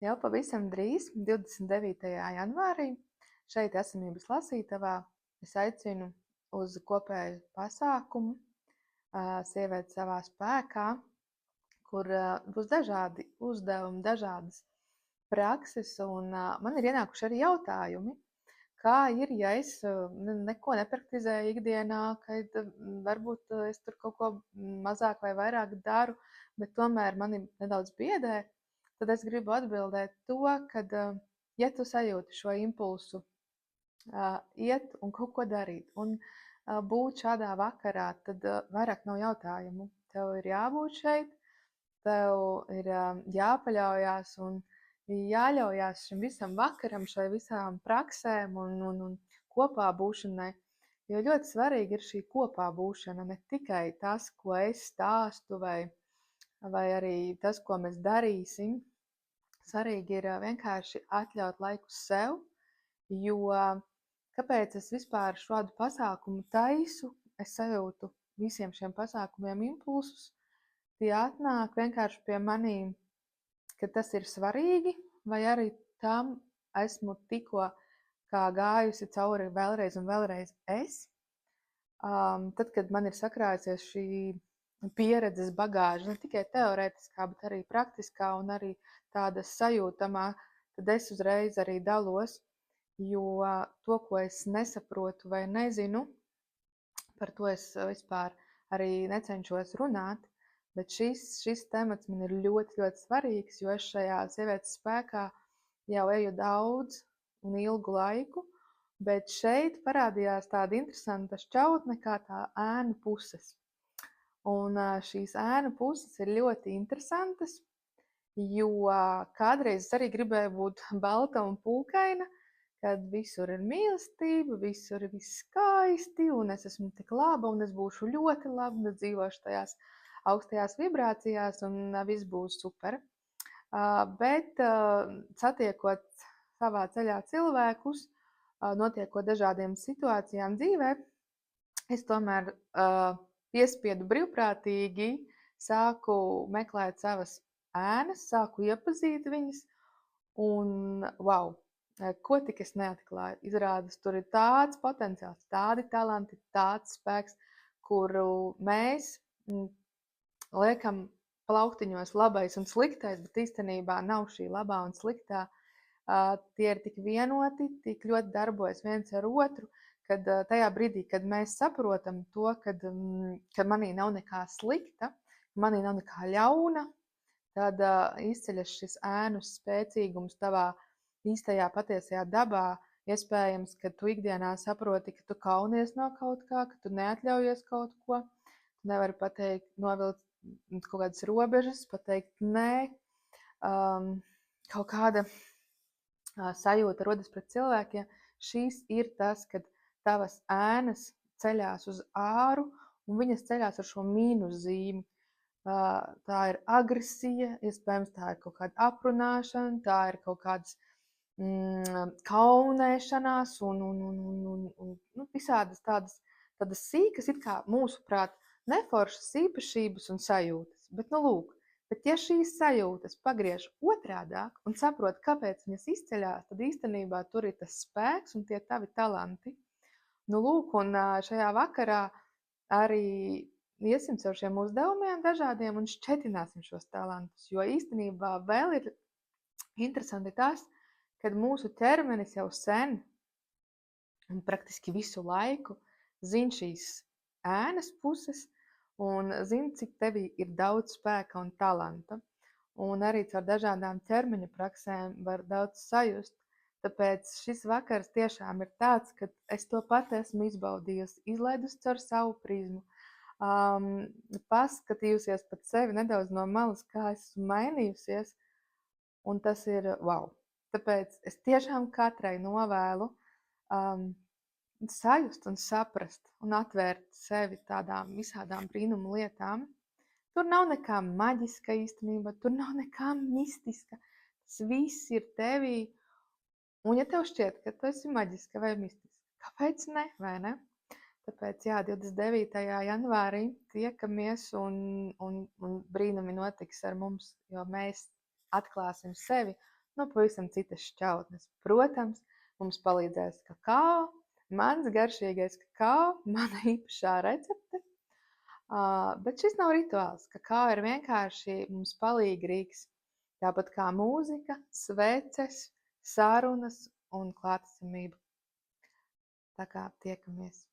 Jau pavisam drīz, 29. janvārī, šeit Esamības lasītavā, es aicinu uz kopēju pasākumu Sievietes savā spēkā, kur būs dažādi uzdevumi, dažādas prakses, un man ir ienākuši arī jautājumi, kā ir, ja es neko nepraktizēju ikdienā, kad varbūt es tur kaut ko mazāk vai vairāk daru, bet tomēr mani nedaudz biedē, tad es gribu atbildēt to, ka, ja tu sajūti šo impulsu iet un kaut ko darīt un būt šādā vakarā, tad vairāk nav jautājumu. Tev ir jābūt šeit, tev ir jāpaļaujās un jāļaujās šim visam vakaram, šai visām praksēm un kopā būšanai. Jo ļoti svarīgi ir šī kopā būšana, ne tikai tas, ko es stāstu vai arī tas, ko mēs darīsim. Svarīgi ir vienkārši atļaut laiku sev, jo kāpēc es vispār šādu pasākumu taisu, es sajūtu visiem šiem pasākumiem impulsus, tie atnāk vienkārši pie manīm, ka tas ir svarīgi, vai arī tam esmu tikko kā gājusi cauri vēlreiz un vēlreiz es. Tad, kad man ir sakrājusies šī pieredzes bagāža, ne tikai teorētiskā, bet arī praktiskā un arī tāda sajūtamā, tad es uzreiz arī dalos, jo to, ko es nesaprotu vai nezinu, par to es vispār arī necenšos runāt, bet šis temats man ir ļoti, ļoti svarīgs, jo es šajā sievietes spēkā jau eju daudz un ilgu laiku, bet šeit parādījās tāda interesanta šķautne kā tā ēnu puses. Un šīs ēnu puses ir ļoti interesantas, jo kādreiz es arī gribēju būt balta un pūkaina, kad visur ir mīlestība, visur ir viss skaisti, un es esmu tik laba, un es būšu ļoti laba, un es dzīvošu tajās augstajās vibrācijās, un viss būs super. Bet satiekot savā ceļā cilvēkus, notiekot dažādiem situācijām dzīvē, es tomēr piespiedu brīvprātīgi sāku meklēt savas ēnas, sāku iepazīt viņas, un wow, ko tik es neatklāju. Izrādās, tur ir tāds potenciāls, tādi talanti, tāds spēks, kuru mēs liekam plauktiņos labais un sliktais, bet īstenībā nav šī labā un sliktā. Tie ir tik vienoti, tik ļoti darbojas viens ar otru, kad tajā brīdī, kad mēs saprotam to, ka manī nav nekā slikta, manī nav nekā ļauna, tad izceļas šis ēnu spēcīgums tavā īstajā patiesajā dabā. Iespējams, ka tu ikdienā saproti, ka tu kaunies no kaut kā, ka tu neatļaujies kaut ko, tu nevari pateikt, novilkt kaut kādas robežas, pateikt nē, kaut kāda sajūta rodas pret cilvēkiem. Šīs ir tas, kad tavas ēnas ceļās uz āru, un viņas ceļās ar šo mīnus zīmi. Tā ir agresija, iespējams, tā ir kaut kāda aprunāšana, tā ir kaut kādas kaunēšanās un visādas tādas sīkas, it kā mūsuprāt, neforšas īpašības un sajūtas. Bet, lūk, bet ja šīs sajūtas pagriež otrādāk un saprot, kāpēc viņas izceļās, tad īstenībā tur ir tas spēks un tie tavi talanti. Lūk, un šajā vakarā arī iesim caur šiem uzdevumiem dažādiem un šķetināsim šos talantus, jo īstenībā vēl ir interesanti tas, kad mūsu ķermenis jau sen un praktiski visu laiku zina šīs ēnas puses un zina, cik tevī ir daudz spēka un talanta. Un arī caur dažādām ķermeņa praksēm var daudz sajust. Tāpēc šis vakars tiešām ir tāds, ka es to pat esmu izbaudījusi, izlaidusi caur savu prizmu, paskatījusies pat sevi nedaudz no malas, kā esmu mainījusies, un tas ir wow. Tāpēc es tiešām katrai novēlu sajust un saprast un atvērt sevi tādām visādām brīnumu lietām. Tur nav nekā maģiska īstenībā, tur nav nekā mistiska. Tas viss ir tevī. Un ja tev šķiet, ka tu esi maģiska vai mistiska, kāpēc ne, vai ne? Tāpēc, 29. janvārī tiekamies un brīnumi notiks ar mums, jo mēs atklāsim sevi pavisam citas šķautnes. Protams, mums palīdzēs kakao, mans garšīgais kakao, mana īpašā recepte. Bet šis nav rituāls. Kakao ir vienkārši mums palīgrīgs. Tāpat kā mūzika, sveces, sarunas un klātesamība. Tā kā tiekamies!